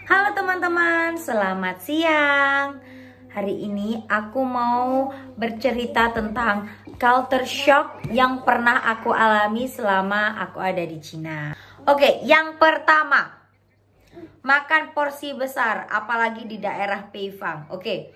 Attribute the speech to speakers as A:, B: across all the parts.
A: Halo teman-teman, selamat siang. Hari ini aku mau bercerita tentang culture shock yang pernah aku alami selama aku ada di Cina. Oke, yang pertama, makan porsi besar, apalagi di daerah Peifang. Oke,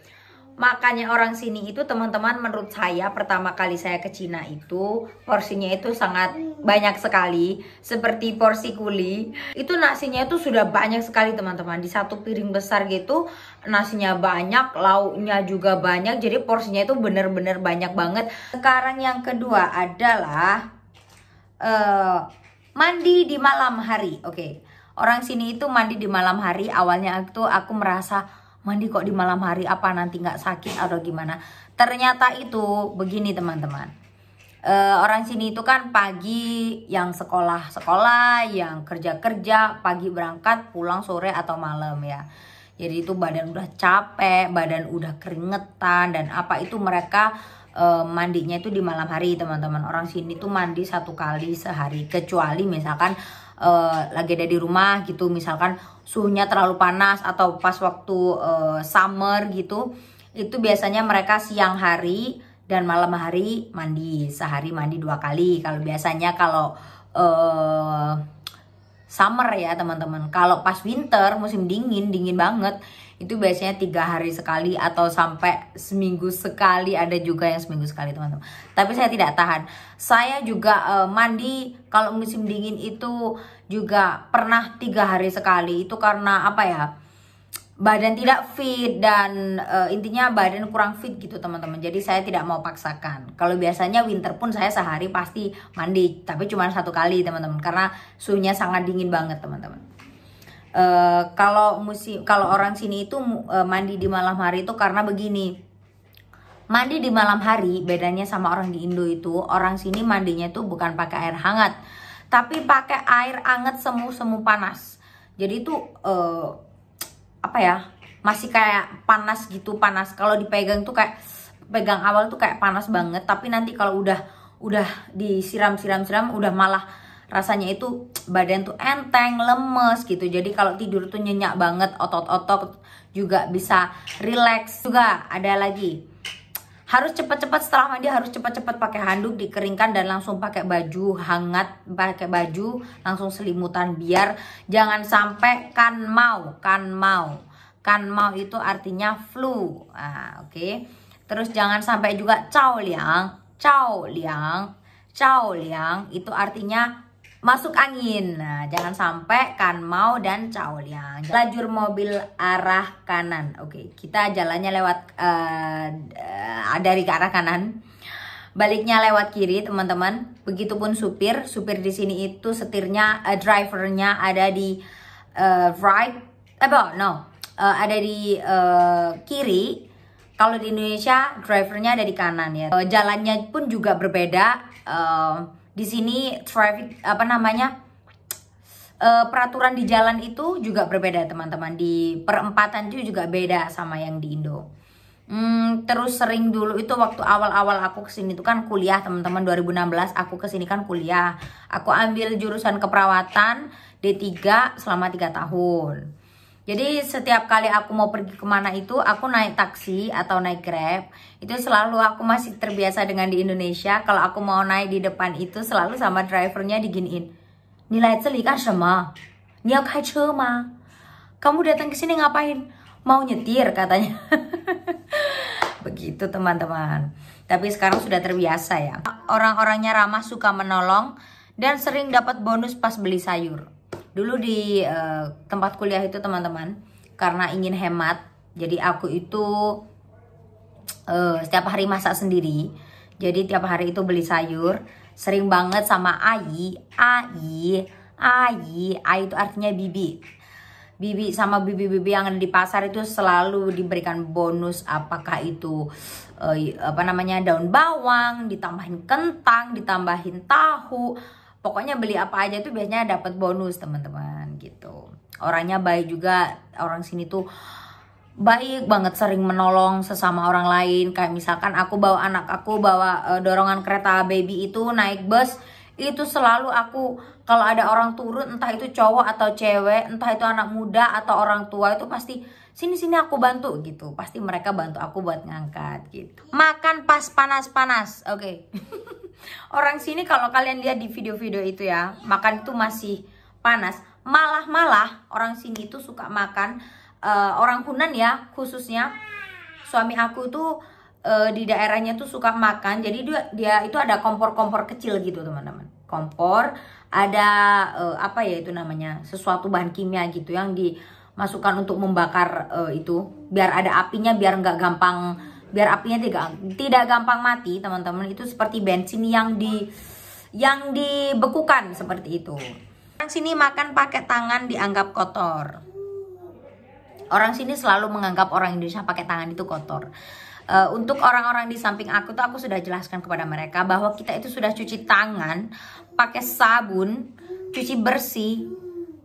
A: makanya orang sini itu teman-teman, menurut saya pertama kali saya ke Cina itu porsinya itu sangat banyak sekali. Seperti porsi kuli itu nasinya itu sudah banyak sekali teman-teman. Di satu piring besar gitu nasinya banyak, lauknya juga banyak. Jadi porsinya itu bener-bener banyak banget. Sekarang yang kedua adalah mandi di malam hari. Oke, orang sini itu mandi di malam hari. Awalnya itu aku merasa mandi kok di malam hari, apa nanti nggak sakit atau gimana. Ternyata itu begini teman-teman. Orang sini itu kan pagi yang sekolah-sekolah, yang kerja-kerja, pagi berangkat, pulang sore atau malam ya. Jadi itu badan udah capek, badan udah keringetan dan apa itu mereka mandinya itu di malam hari teman-teman. Orang sini tuh mandi 1 kali sehari, kecuali misalkan lagi ada di rumah gitu, misalkan suhunya terlalu panas atau pas waktu summer gitu, itu biasanya mereka siang hari dan malam hari mandi, sehari mandi 2 kali. Kalau biasanya kalau summer ya teman-teman. Kalau pas winter, musim dingin banget, itu biasanya 3 hari sekali atau sampai seminggu sekali, ada juga yang seminggu sekali teman-teman. Tapi saya tidak tahan. Saya juga mandi kalau musim dingin itu juga pernah 3 hari sekali. Itu karena apa ya? Badan tidak fit dan intinya badan kurang fit gitu teman-teman. Jadi saya tidak mau paksakan. Kalau biasanya winter pun saya sehari pasti mandi, tapi cuma 1 kali teman-teman, karena suhunya sangat dingin banget teman-teman. Kalau orang sini itu mandi di malam hari itu karena begini. Mandi di malam hari bedanya sama orang di Indo itu, orang sini mandinya itu bukan pakai air hangat, tapi pakai air hangat semu-semu panas. Jadi itu apa ya, masih kayak panas gitu, panas. Kalau dipegang tuh kayak pegang awal tuh kayak panas banget, tapi nanti kalau udah disiram-siram udah malah rasanya itu badan tuh enteng, lemes gitu. Jadi kalau tidur tuh nyenyak banget, otot-otot juga bisa relax. Juga ada lagi, harus cepat-cepat setelah mandi, harus cepat-cepat pakai handuk, dikeringkan dan langsung pakai baju hangat, pakai baju langsung selimutan, biar jangan sampai kan mau itu artinya flu. Oke. Terus jangan sampai juga cao liang itu artinya masuk angin. Nah, jangan sampai kan mau dan cao liang. Lajur mobil arah kanan. Oke, kita jalannya lewat dari ke arah kanan. Baliknya lewat kiri, teman-teman. Begitupun supir di sini itu setirnya, drivernya ada di ada di kiri. Kalau di Indonesia drivernya ada di kanan ya. Jalannya pun juga berbeda. Di sini traffic peraturan di jalan itu juga berbeda teman-teman. Di perempatan itu juga beda sama yang di Indo. Terus sering dulu itu waktu awal-awal aku kesini tuh kan kuliah teman-teman, 2016 aku kesini kan kuliah. Aku ambil jurusan keperawatan D3 selama 3 tahun. Jadi setiap kali aku mau pergi kemana itu aku naik taksi atau naik Grab. Itu selalu aku masih terbiasa dengan di Indonesia. Kalau aku mau naik di depan itu selalu sama drivernya diginiin. Nilai celi kan shema? Ni yao kai che ma? Kamu datang ke sini ngapain? Mau nyetir katanya. Begitu teman-teman. Tapi sekarang sudah terbiasa ya. Orang-orangnya ramah, suka menolong, dan sering dapat bonus pas beli sayur. Dulu di tempat kuliah itu teman-teman, karena ingin hemat, jadi aku itu setiap hari masak sendiri. Jadi tiap hari itu beli sayur. Sering banget sama Ai itu artinya bibi. Bibi sama bibi-bibi yang ada di pasar itu selalu diberikan bonus, apakah itu daun bawang, ditambahin kentang, ditambahin tahu. Pokoknya beli apa aja itu biasanya dapat bonus teman-teman gitu. Orangnya baik juga, orang sini tuh baik banget, sering menolong sesama orang lain. Kayak misalkan aku bawa anak aku, bawa dorongan kereta baby itu naik bus, Itu selalu aku kalau ada orang turun, entah itu cowok atau cewek, entah itu anak muda atau orang tua, itu pasti sini aku bantu gitu. Pasti mereka bantu aku buat ngangkat gitu. Makan pas panas-panas. Oke. Orang sini kalau kalian lihat di video-video itu ya, makan itu masih panas. Malah orang sini itu suka makan, orang Hunan ya khususnya. Suami aku tuh di daerahnya tuh suka makan, jadi dia itu ada kompor-kompor kecil gitu teman-teman. Kompor ada apa ya itu namanya, sesuatu bahan kimia gitu yang dimasukkan untuk membakar itu biar ada apinya, biar nggak gampang, biar apinya tidak gampang mati teman-teman. Itu seperti bensin yang dibekukan seperti itu. Orang sini makan pakai tangan dianggap kotor. Orang sini selalu menganggap orang Indonesia pakai tangan itu kotor. Untuk orang-orang di samping aku tuh, aku sudah jelaskan kepada mereka bahwa kita itu sudah cuci tangan pakai sabun, cuci bersih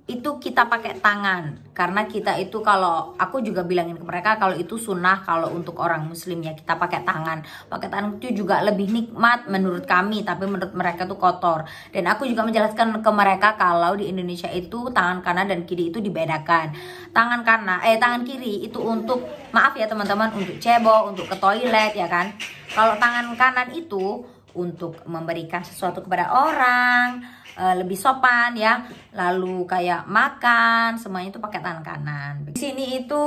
A: itu kita pakai tangan. Karena kita itu, kalau aku juga bilangin ke mereka kalau itu sunnah, kalau untuk orang muslim ya kita pakai tangan. Pakai tangan itu juga lebih nikmat menurut kami, tapi menurut mereka tuh kotor. Dan aku juga menjelaskan ke mereka kalau di Indonesia itu tangan kanan dan kiri itu dibedakan. Tangan kiri itu untuk, maaf ya teman-teman, untuk cebok, untuk ke toilet ya kan. Kalau tangan kanan itu untuk memberikan sesuatu kepada orang, lebih sopan ya, lalu kayak makan semuanya itu pakai tangan kanan. Di sini itu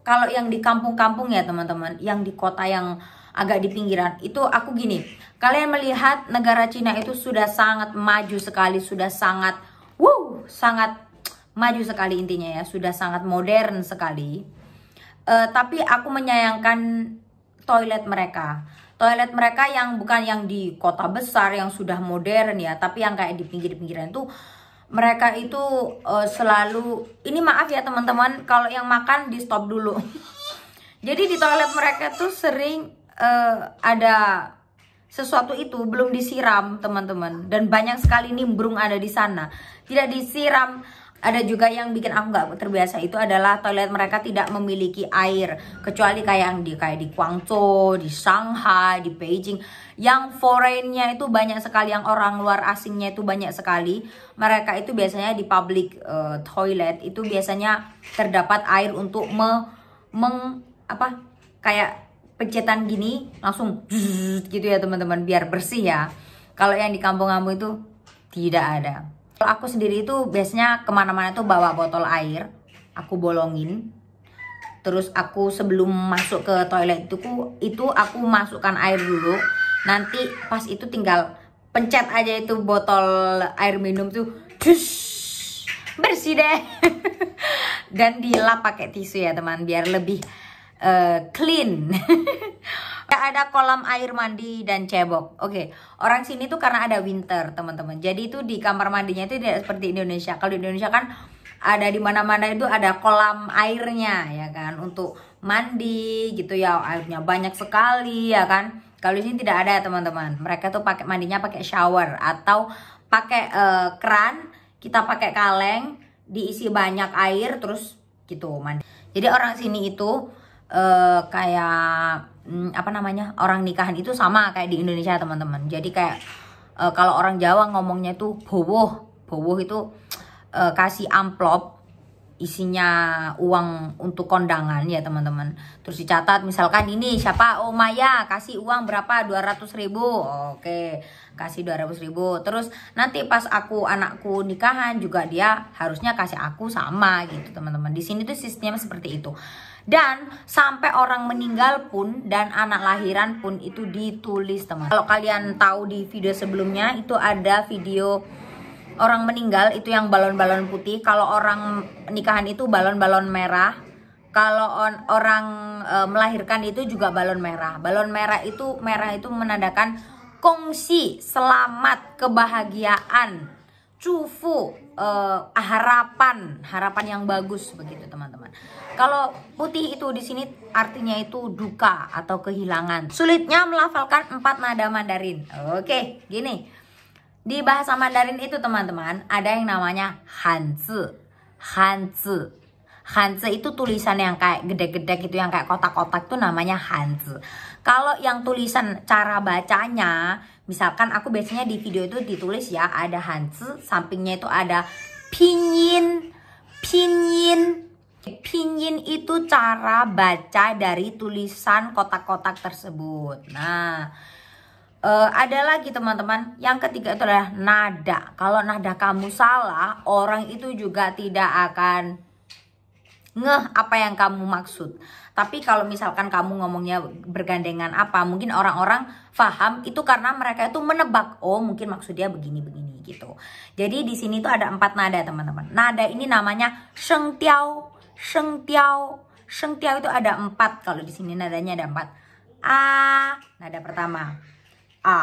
A: kalau yang di kampung-kampung ya teman-teman, yang di kota yang agak di pinggiran itu aku gini, kalian melihat negara Cina itu sudah sangat maju sekali, sudah sangat maju sekali intinya ya, sudah sangat modern sekali. Tapi aku menyayangkan toilet mereka. Toilet mereka yang bukan yang di kota besar yang sudah modern ya, tapi yang kayak di pinggir-pinggiran tuh mereka itu selalu, ini maaf ya teman-teman, kalau yang makan di stop dulu. Jadi di toilet mereka tuh sering ada sesuatu itu belum disiram teman-teman, dan banyak sekali nimbrung ada di sana, tidak disiram. Ada juga yang bikin aku nggak terbiasa itu adalah toilet mereka tidak memiliki air, kecuali kayak di Guangzhou, di Shanghai, di Beijing, yang foreignnya itu banyak sekali, yang orang luar asingnya itu banyak sekali. Mereka itu biasanya di public toilet itu biasanya terdapat air untuk kayak pencetan gini langsung gitu ya teman-teman, biar bersih ya. Kalau yang di kampung-kampung itu tidak ada. Kalau aku sendiri itu biasanya kemana-mana tuh bawa botol air, aku bolongin, terus aku sebelum masuk ke toilet itu aku masukkan air dulu, nanti pas itu tinggal pencet aja itu botol air minum tuh, bersih deh. Dan dilap pakai tisu ya teman, biar lebih clean. Ada kolam air mandi dan cebok. Oke, orang sini tuh karena ada winter teman-teman, jadi itu di kamar mandinya itu tidak seperti Indonesia. Kalau di Indonesia kan ada di mana-mana itu ada kolam airnya ya kan, untuk mandi gitu ya, airnya banyak sekali ya kan. Kalau di sini tidak ada teman-teman, mereka tuh pakai mandinya pakai shower atau pakai keran, kita pakai kaleng diisi banyak air terus gitu mandi. Jadi orang sini itu kayak orang nikahan itu sama kayak di Indonesia teman-teman. Jadi kayak kalau orang Jawa ngomongnya tuh bowoh itu kasih amplop isinya uang untuk kondangan ya teman-teman. Terus dicatat misalkan ini siapa, oh Maya kasih uang berapa, 200.000. Oke, kasih 200.000. Terus nanti pas anakku nikahan juga dia harusnya kasih aku sama gitu teman-teman. Di sini tuh sistemnya seperti itu. Dan sampai orang meninggal pun dan anak lahiran pun itu ditulis teman. Kalau kalian tahu di video sebelumnya itu ada video orang meninggal itu yang balon-balon putih. Kalau orang nikahan itu balon-balon merah. Kalau orang melahirkan itu juga balon merah. Balon merah itu menandakan kongsi, selamat, kebahagiaan, cufu, harapan yang bagus begitu teman-teman. Kalau putih itu di sini artinya itu duka atau kehilangan. Sulitnya melafalkan 4 nada Mandarin. Oke, gini. Di bahasa Mandarin itu teman-teman ada yang namanya hanzi. Hanzi itu tulisan yang kayak gede-gede gitu, yang kayak kotak-kotak itu namanya Hanzi. Kalau yang tulisan cara bacanya, misalkan aku biasanya di video itu ditulis ya, ada Hanzi, sampingnya itu ada pinyin. Pinyin itu cara baca dari tulisan kotak-kotak tersebut. Nah, ada lagi teman-teman. Yang ketiga itu adalah nada. Kalau nada kamu salah, orang itu juga tidak akan ngeh apa yang kamu maksud. Tapi kalau misalkan kamu ngomongnya bergandengan apa, mungkin orang-orang paham itu karena mereka itu menebak, oh mungkin maksudnya begini-begini gitu. Jadi di sini tuh ada 4 nada teman-teman. Nada ini namanya sheng tiao. Sheng tiao itu ada 4. Kalau di sini nadanya ada 4. A, nada pertama. A,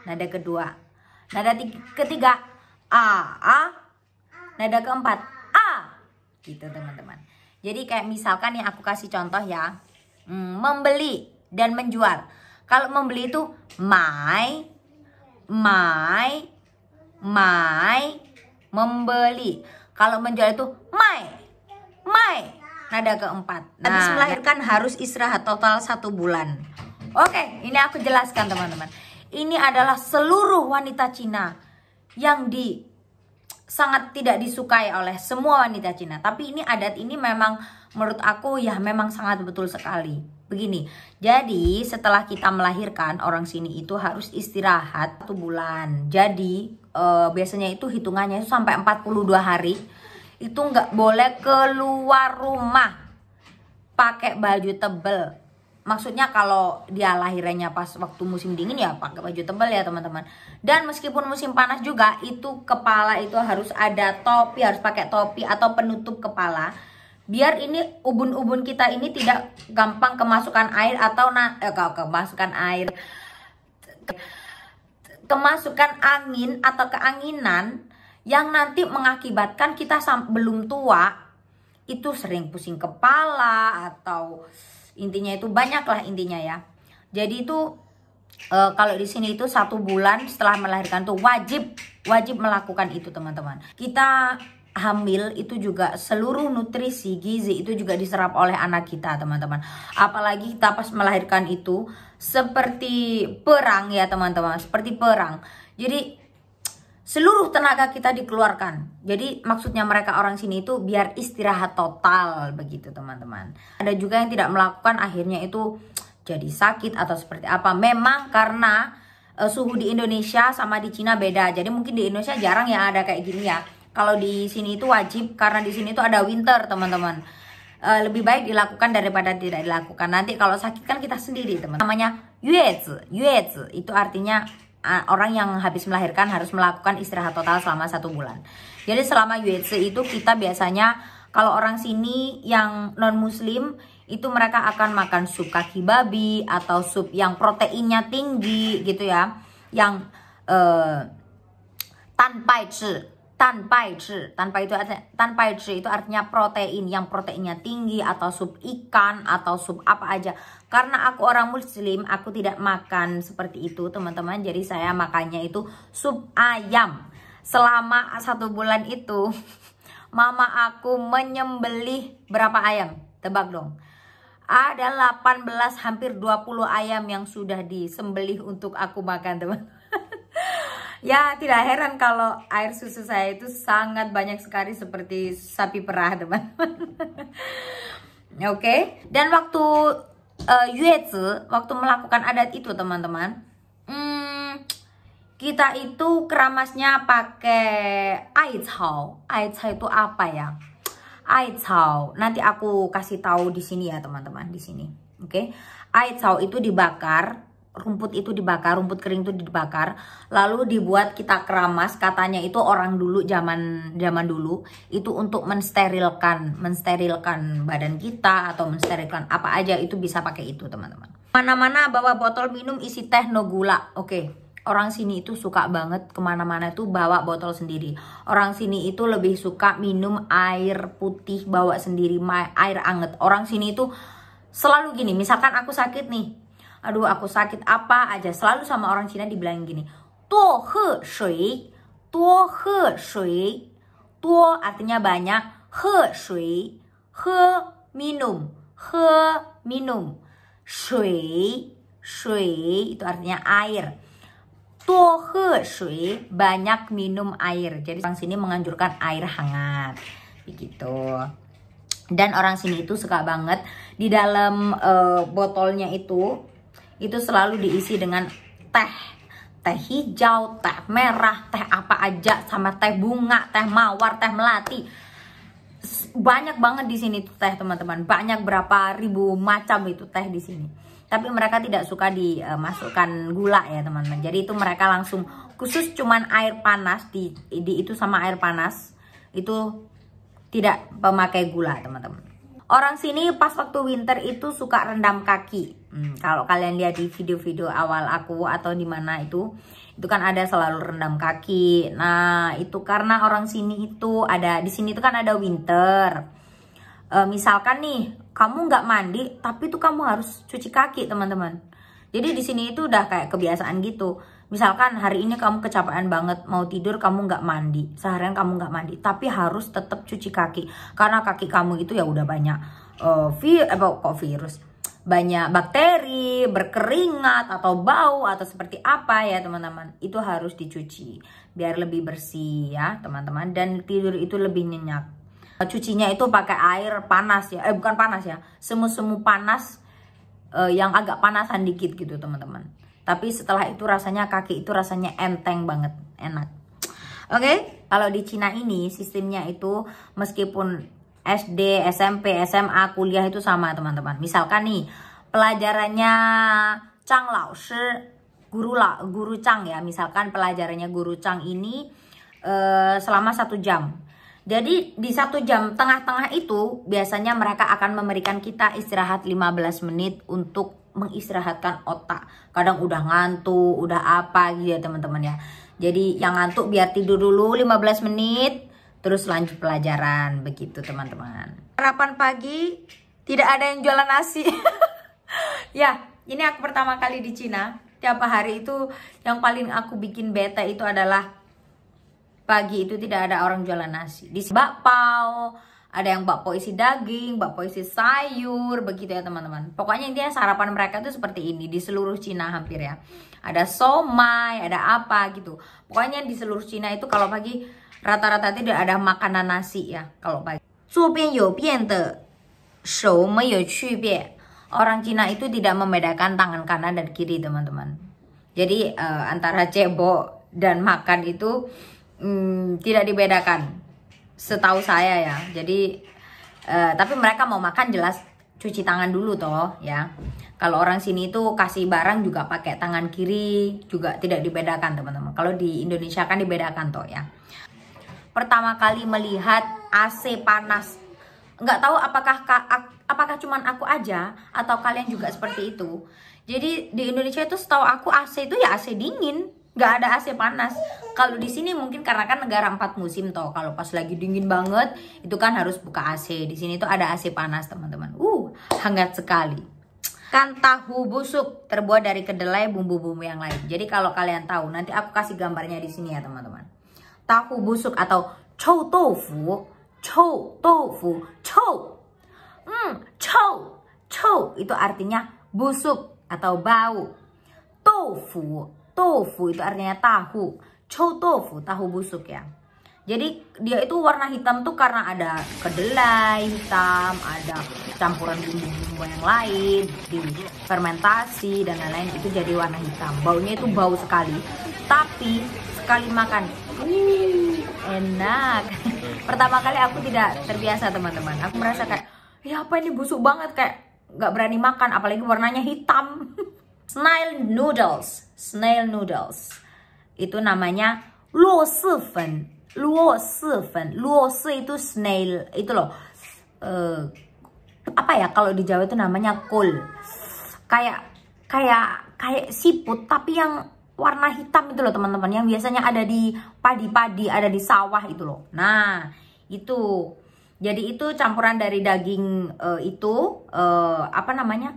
A: nada kedua. Nada ketiga. A, nada keempat. A, gitu teman-teman. Jadi kayak misalkan yang aku kasih contoh ya, membeli dan menjual. Kalau membeli itu mai, membeli. Kalau menjual itu mai, nada keempat. Habis melahirkan harus istirahat total 1 bulan. Oke, ini aku jelaskan teman-teman. Ini adalah seluruh wanita Cina yang sangat tidak disukai oleh semua wanita Cina. Tapi ini adat ini memang menurut aku ya memang sangat betul sekali. Begini, jadi setelah kita melahirkan, orang sini itu harus istirahat 1 bulan. Jadi biasanya itu hitungannya itu sampai 42 hari. Itu nggak boleh keluar rumah pakai baju tebel. Maksudnya kalau dia lahirannya pas waktu musim dingin ya pakai baju tebal ya teman-teman. Dan meskipun musim panas juga, itu kepala itu harus ada topi, harus pakai topi atau penutup kepala. Biar ini ubun-ubun kita ini tidak gampang kemasukan air atau kemasukan angin atau keanginan yang nanti mengakibatkan kita belum tua itu sering pusing kepala atau intinya itu banyak lah intinya ya. Jadi itu kalau di sini itu 1 bulan setelah melahirkan tuh wajib melakukan itu teman-teman. Kita hamil itu juga seluruh nutrisi gizi itu juga diserap oleh anak kita teman-teman. Apalagi kita pas melahirkan itu seperti perang ya teman-teman, seperti perang. Jadi seluruh tenaga kita dikeluarkan. Jadi maksudnya mereka orang sini itu biar istirahat total begitu teman-teman. Ada juga yang tidak melakukan, akhirnya itu jadi sakit atau seperti apa. Memang karena suhu di Indonesia sama di Cina beda. Jadi mungkin di Indonesia jarang ya ada kayak gini ya. Kalau di sini itu wajib karena di sini itu ada winter teman-teman. Lebih baik dilakukan daripada tidak dilakukan. Nanti kalau sakit kan kita sendiri teman-teman. Namanya yuezi itu artinya orang yang habis melahirkan harus melakukan istirahat total selama 1 bulan. Jadi selama yuezi itu kita biasanya kalau orang sini yang non muslim itu mereka akan makan sup kaki babi atau sup yang proteinnya tinggi gitu ya, yang tanpai itu artinya protein, yang proteinnya tinggi, atau sup ikan atau sup apa aja. Karena aku orang muslim, aku tidak makan seperti itu teman-teman. Jadi saya makannya itu sup ayam. Selama 1 bulan itu mama aku menyembelih berapa ayam? Tebak dong. Ada 18 hampir 20 ayam yang sudah disembelih untuk aku makan teman-teman. Ya tidak heran kalau air susu saya itu sangat banyak sekali seperti sapi perah teman-teman. Oke. Dan waktu yuezi, waktu melakukan adat itu teman-teman, kita itu keramasnya pakai aicao. Aicao itu apa ya? Aicao nanti aku kasih tahu di sini ya teman-teman, di sini. Oke. Aicao itu dibakar. Rumput itu dibakar, rumput kering itu dibakar, lalu dibuat kita keramas. Katanya itu orang dulu zaman dulu itu untuk mensterilkan badan kita atau mensterilkan apa aja itu bisa pakai itu teman-teman. Mana-mana bawa botol minum isi teh no gula. Oke. Orang sini itu suka banget kemana-mana itu bawa botol sendiri. Orang sini itu lebih suka minum air putih bawa sendiri, air anget. Orang sini itu selalu gini, misalkan aku sakit nih, aduh aku sakit apa aja, selalu sama orang Cina dibilang gini, tuo he shui. Tuo artinya banyak, he shui he minum, he minum. Shui, shui itu artinya air. Tuo he shui, banyak minum air. Jadi orang sini menganjurkan air hangat. Begitu. Dan orang sini itu suka banget di dalam botolnya itu selalu diisi dengan teh. Teh hijau, teh merah, teh apa aja, sama teh bunga, teh mawar, teh melati. Banyak banget di sini tuh teh, teman-teman. Banyak, berapa ribu macam itu teh di sini. Tapi mereka tidak suka dimasukkan gula ya, teman-teman. Jadi itu mereka langsung khusus cuman air panas itu sama air panas. Itu tidak pemakai gula, teman-teman. Orang sini pas waktu winter itu suka rendam kaki. Kalau kalian lihat di video-video awal aku atau di mana itu kan ada selalu rendam kaki. Nah, itu karena orang sini itu di sini itu kan ada winter. Misalkan nih, kamu nggak mandi, tapi tuh kamu harus cuci kaki, teman-teman. Jadi di sini itu udah kayak kebiasaan gitu. Misalkan hari ini kamu kecapean banget, mau tidur kamu nggak mandi, seharian kamu nggak mandi, tapi harus tetap cuci kaki. Karena kaki kamu itu ya udah banyak virus, banyak bakteri, berkeringat atau bau atau seperti apa ya teman-teman. Itu harus dicuci biar lebih bersih ya teman-teman, dan tidur itu lebih nyenyak. Cucinya itu pakai air panas ya, bukan panas ya, semu-semu panas yang agak panasan dikit gitu teman-teman. Tapi setelah itu rasanya kaki itu rasanya enteng banget, enak. Oke, kalau di Cina ini sistemnya itu meskipun SD, SMP, SMA, kuliah itu sama teman-teman. Misalkan nih pelajarannya Zhang Lao Shi, guru Zhang ya. Misalkan pelajarannya guru Zhang ini selama 1 jam. Jadi di 1 jam tengah-tengah itu biasanya mereka akan memberikan kita istirahat 15 menit untuk mengistirahatkan otak. Kadang udah ngantuk, udah apa gitu ya teman-teman ya. Jadi yang ngantuk biar tidur dulu 15 menit, terus lanjut pelajaran. Begitu teman-teman. Sarapan pagi tidak ada yang jualan nasi. Ya, ini aku pertama kali di Cina. Tiap hari itu yang paling aku bikin bete itu adalah pagi itu tidak ada orang jualan nasi. Di bakpao, ada yang bakpao isi daging, bakpao isi sayur, begitu ya teman-teman. Pokoknya intinya sarapan mereka tuh seperti ini di seluruh Cina hampir ya. Ada somai, ada apa gitu. Pokoknya di seluruh Cina itu kalau pagi rata-rata tidak ada makanan nasi ya kalau pagi. 左边有变的手没有区别. Orang Cina itu tidak membedakan tangan kanan dan kiri teman-teman. Jadi antara cebok dan makan itu tidak dibedakan setahu saya ya. Jadi tapi mereka mau makan jelas cuci tangan dulu toh ya. Kalau orang sini itu kasih barang juga pakai tangan kiri, juga tidak dibedakan teman-teman. Kalau di Indonesia kan dibedakan toh ya. Pertama kali melihat AC panas, nggak tahu apakah cuman aku aja atau kalian juga seperti itu. Jadi di Indonesia itu setahu aku AC itu ya AC dingin, nggak ada AC panas. Kalau di sini mungkin karena kan negara 4 musim toh. Kalau pas lagi dingin banget itu kan harus buka AC. Di sini tuh ada AC panas teman-teman. Hangat sekali. Kan tahu busuk terbuat dari kedelai, bumbu-bumbu yang lain. Jadi kalau kalian tahu, nanti aku kasih gambarnya di sini ya teman-teman. Tahu busuk atau chou tofu, chou tofu, chou. Chou itu artinya busuk atau bau. Tofu itu artinya tahu. Chou tofu, tahu busuk ya. Jadi dia itu warna hitam tuh karena ada kedelai hitam, ada campuran bumbu-bumbu yang lain, di fermentasi dan lain-lain, itu jadi warna hitam. Baunya itu bau sekali. Tapi sekali makan, enak. Pertama kali aku tidak terbiasa teman-teman. Aku merasa kayak, ya apa ini busuk banget, kayak nggak berani makan, apalagi warnanya hitam. Snail noodles itu namanya luo si fen. Luo si itu snail, itu loh. Apa ya kalau di Jawa itu namanya kol. Kayak siput tapi yang warna hitam itu loh teman-teman, yang biasanya ada di padi-padi, ada di sawah itu loh. Nah, itu. Jadi itu campuran dari daging apa namanya?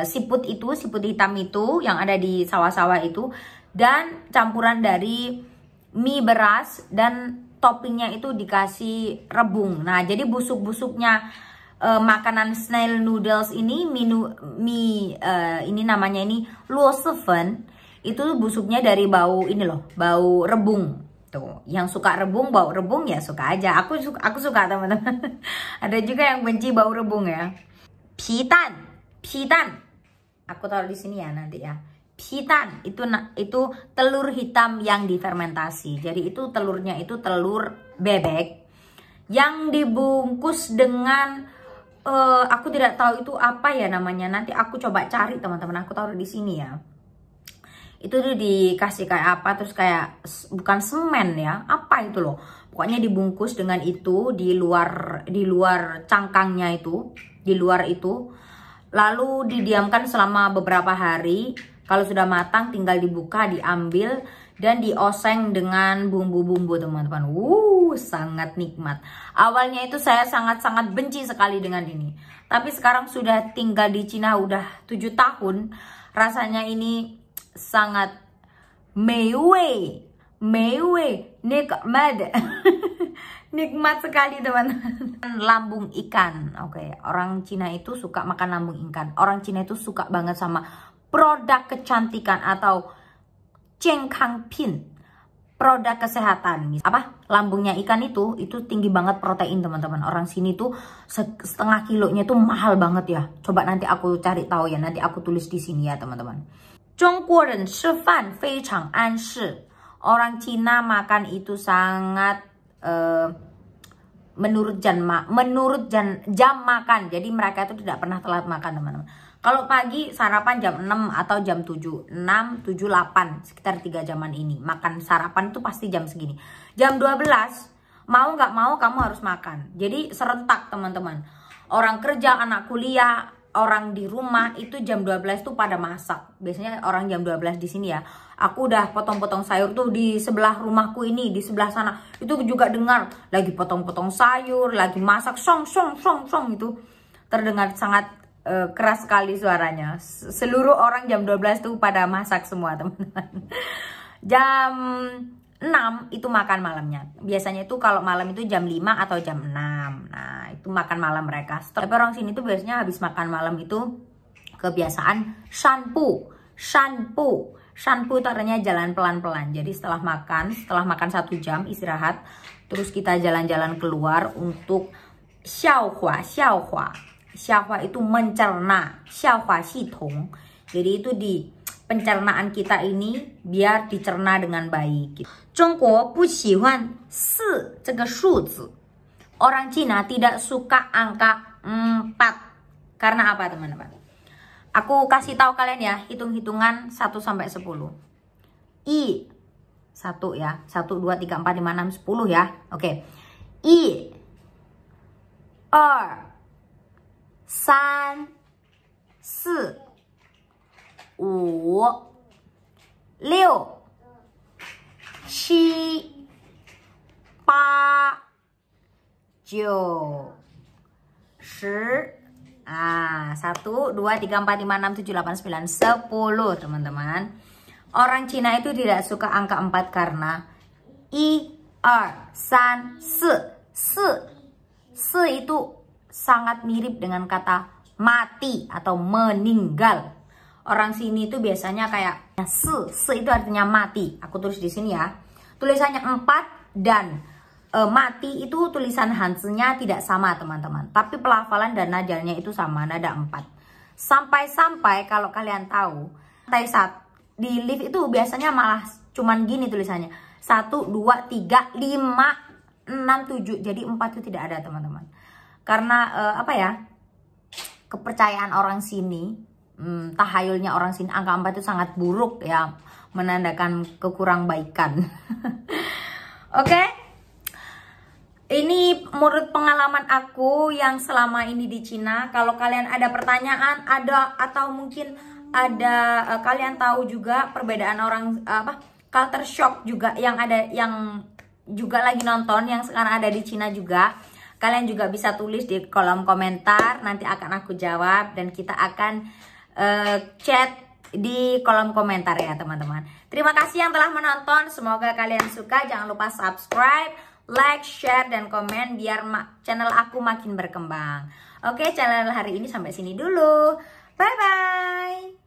A: Siput hitam itu yang ada di sawah-sawah itu, dan campuran dari mie beras dan toppingnya itu dikasih rebung. Nah, jadi busuk-busuknya makanan snail noodles ini ini namanya ini luosefen, itu busuknya dari bau ini loh, bau rebung. Tuh, yang suka rebung, bau rebung ya suka aja. Aku suka teman-teman. Ada juga yang benci bau rebung ya. Pitan. Aku taruh di sini ya nanti ya. Pitan itu telur hitam yang difermentasi. Jadi itu telurnya itu telur bebek yang dibungkus dengan aku tidak tahu itu apa ya namanya. Nanti aku coba cari teman-teman. Aku taruh di sini ya. Itu tuh dikasih kayak apa, terus kayak bukan semen ya, apa itu loh, pokoknya dibungkus dengan itu di luar cangkangnya itu, di luar itu, lalu didiamkan selama beberapa hari. Kalau sudah matang tinggal dibuka, diambil dan dioseng dengan bumbu-bumbu teman-teman. Sangat nikmat. Awalnya itu saya sangat-sangat benci sekali dengan ini, tapi sekarang sudah tinggal di Cina udah 7 tahun, rasanya ini sangat meiwei nikmat. Nikmat sekali teman-teman. Lambung ikan. Oke, orang Cina itu suka makan lambung ikan. Orang Cina itu suka banget sama produk kecantikan atau Cengkangpin, produk kesehatan. Apa? Lambungnya ikan itu tinggi banget protein teman-teman. Orang sini tuh setengah kilonya tuh mahal banget ya. Coba nanti aku cari tahu ya, nanti aku tulis di sini ya teman-teman. 中国人吃饭非常安适. Orang Cina makan itu sangat menurut jam makan. Jadi mereka itu tidak pernah telat makan teman-teman. Kalau pagi sarapan jam 6 atau jam 7, 6, 7, 8, sekitar 3 jaman ini. Makan sarapan itu pasti jam segini. Jam 12, mau nggak mau kamu harus makan. Jadi serentak teman-teman. Orang kerja, anak kuliah, orang di rumah itu jam 12 tuh pada masak. Biasanya orang jam 12 di sini ya. Aku udah potong-potong sayur tuh di sebelah rumahku ini, di sebelah sana. Itu juga dengar lagi potong-potong sayur, lagi masak, song itu. Terdengar sangat keras sekali suaranya. Seluruh orang jam 12 tuh pada masak semua teman-teman. Jam 6 itu makan malamnya. Biasanya itu kalau malam itu jam 5 atau jam 6. Nah, itu makan malam mereka. Tapi orang sini tuh biasanya habis makan malam itu kebiasaan shanpu. Shanpu itu artinya jalan pelan-pelan. Jadi setelah makan 1 jam istirahat, terus kita jalan-jalan keluar untuk xiaohua. Xiaohua itu mencerna, xiaohua xitong. Jadi itu di pencernaan kita ini biar dicerna dengan baik. Zhongguo bu xihuan 4 这个数字. Orang Cina tidak suka angka 4. Karena apa teman-teman? Aku kasih tahu kalian ya, hitung-hitungan 1 sampai 10. 1 ya, 1 2 3 4 5 6 10 ya. Oke. 1 2 3 4 5 6 7 8 9 10. 1 2 3 4 5 6 7 8 9 10 teman-teman. Orang Cina itu tidak suka angka 4 karena 1 2 3 4 4 itu sangat mirip dengan kata mati atau meninggal. Orang sini itu biasanya kayak se itu artinya mati. Aku tulis di sini ya. Tulisannya 4 dan mati itu tulisan Hanzi-nya tidak sama teman-teman. Tapi pelafalan dan nadanya itu sama, nada 4. Sampai-sampai kalau kalian tahu, di lift itu biasanya malah cuman gini tulisannya. 1, 2, 3, 5, 6, 7. Jadi 4 itu tidak ada teman-teman. Karena apa ya, kepercayaan orang sini, tahayulnya orang sini, angka 4 itu sangat buruk ya, menandakan kekurang baikan. Oke. Ini menurut pengalaman aku yang selama ini di Cina. Kalau kalian ada pertanyaan, atau mungkin ada kalian tahu juga perbedaan orang culture shock juga yang juga lagi nonton yang sekarang ada di Cina juga. Kalian juga bisa tulis di kolom komentar, nanti akan aku jawab dan kita akan chat di kolom komentar ya teman-teman. Terima kasih yang telah menonton, semoga kalian suka. Jangan lupa subscribe, like, share, dan komen biar channel aku makin berkembang. Oke, channel hari ini sampai sini dulu. Bye-bye.